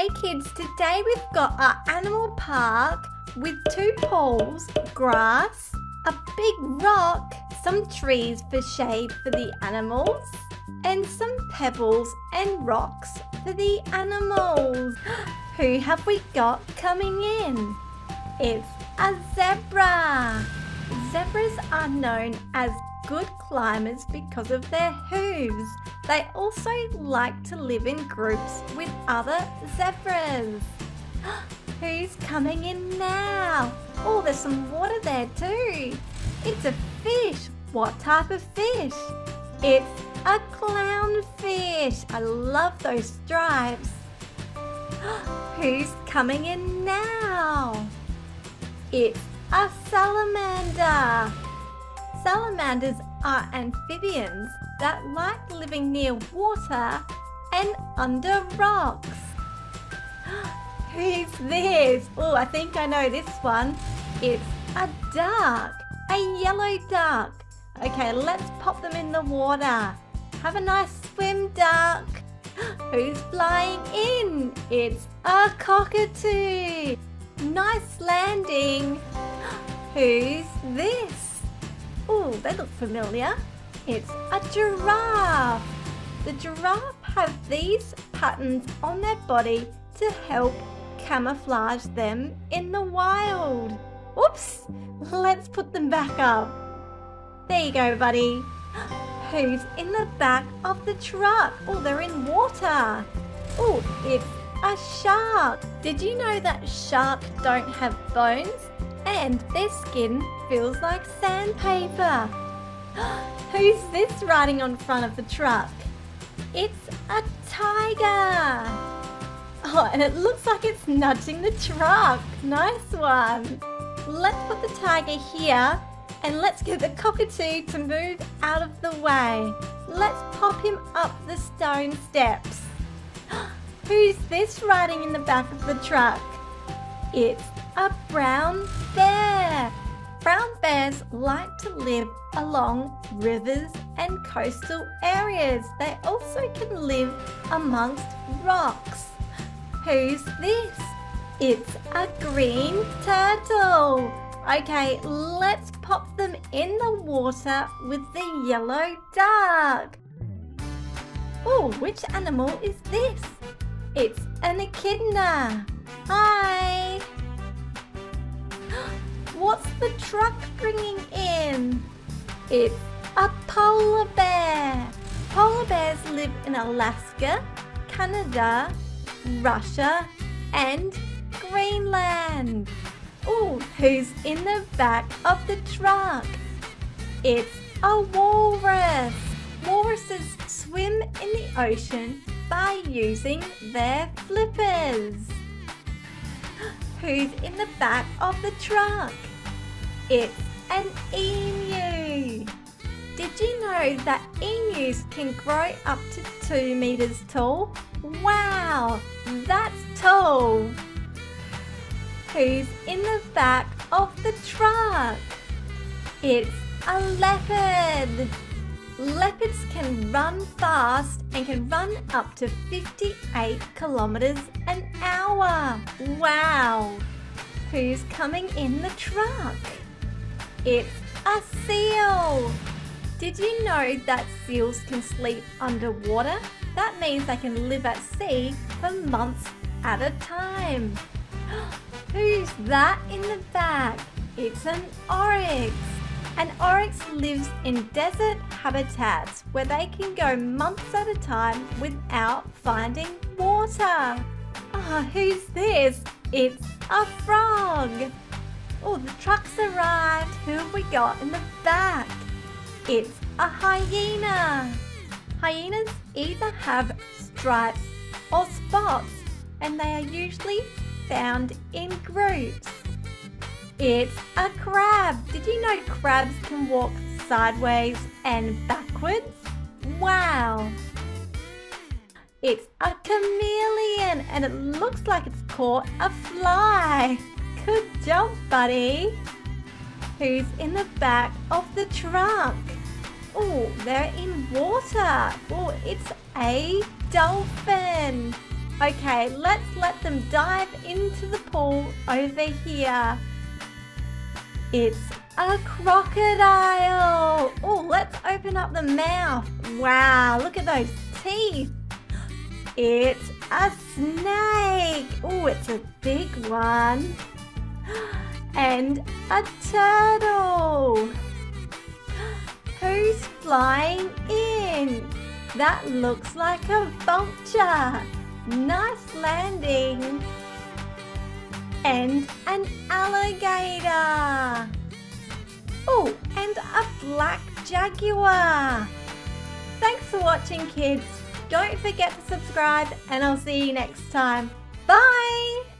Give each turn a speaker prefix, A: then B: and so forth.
A: Hey kids, today we've got our animal park with 2 pools, grass, a big rock, some trees for shade for the animals, and some pebbles and rocks for the animals. Who have we got coming in? It's a zebra. Zebras are known as good climbers because of their hooves. They also like to live in groups with other zebras. Who's coming in now? Oh, there's some water there too. It's a fish. What type of fish? It's a clownfish. I love those stripes. Who's coming in now? It's a salamander. Salamanders are amphibians that like living near water and under rocks. Who's this? Oh, I think I know this one. It's a duck, a yellow duck. Okay, let's pop them in the water. Have a nice swim, duck. Who's flying in? It's a cockatoo. Nice landing. Who's this? Oh, they look familiar. It's a giraffe. The giraffe have these patterns on their body to help camouflage them in the wild. Oops, let's put them back up. There you go, buddy. Who's in the back of the truck? Oh, they're in water. Oh, it's a shark. Did you know that sharks don't have bones and their skin feels like sandpaper? Who's this riding on front of the truck? It's a tiger. Oh, and it looks like it's nudging the truck. Nice one. Let's put the tiger here and let's get the cockatoo to move out of the way. Let's pop him up the stone steps. Who's this riding in the back of the truck? It's a brown bear. Brown bears like to live along rivers and coastal areas. They also can live amongst rocks. Who's this? It's a green turtle. Okay, let's pop them in the water with the yellow duck. Oh, which animal is this? It's an echidna. Hi. What's the truck bringing in? It's a polar bear. Polar bears live in Alaska, Canada, Russia, and Greenland. Oh, who's in the back of the truck? It's a walrus. Walruses swim in the ocean by using their flippers. Who's in the back of the truck? It's an emu. Did you know that emus can grow up to 2 meters tall? Wow, that's tall. Who's in the back of the truck? It's a leopard. Leopards can run fast and can run up to 58 kilometers an hour. Wow! Who's coming in the truck? It's a seal. Did you know that seals can sleep underwater? That means they can live at sea for months at a time. Who's that in the back? It's an oryx. An oryx lives in desert habitats where they can go months at a time without finding water. Ah, who's this? It's a frog. Oh, the truck's arrived. Who have we got in the back? It's a hyena. Hyenas either have stripes or spots, and they are usually found in groups. It's a crab. Did you know crabs can walk sideways and backwards? Wow! It's a chameleon and it looks like it's caught a fly. Good job, buddy. Who's in the back of the truck? Oh, they're in water. Oh, it's a dolphin. Okay, let's let them dive into the pool over here. It's a crocodile. Oh, let's open up the mouth. Wow, look at those teeth. It's a snake. Oh, it's a big one. And a turtle. Who's flying in? That looks like a vulture. Nice landing. And an alligator. Oh, and a black jaguar. Thanks for watching, kids. Don't forget to subscribe, and I'll see you next time. Bye!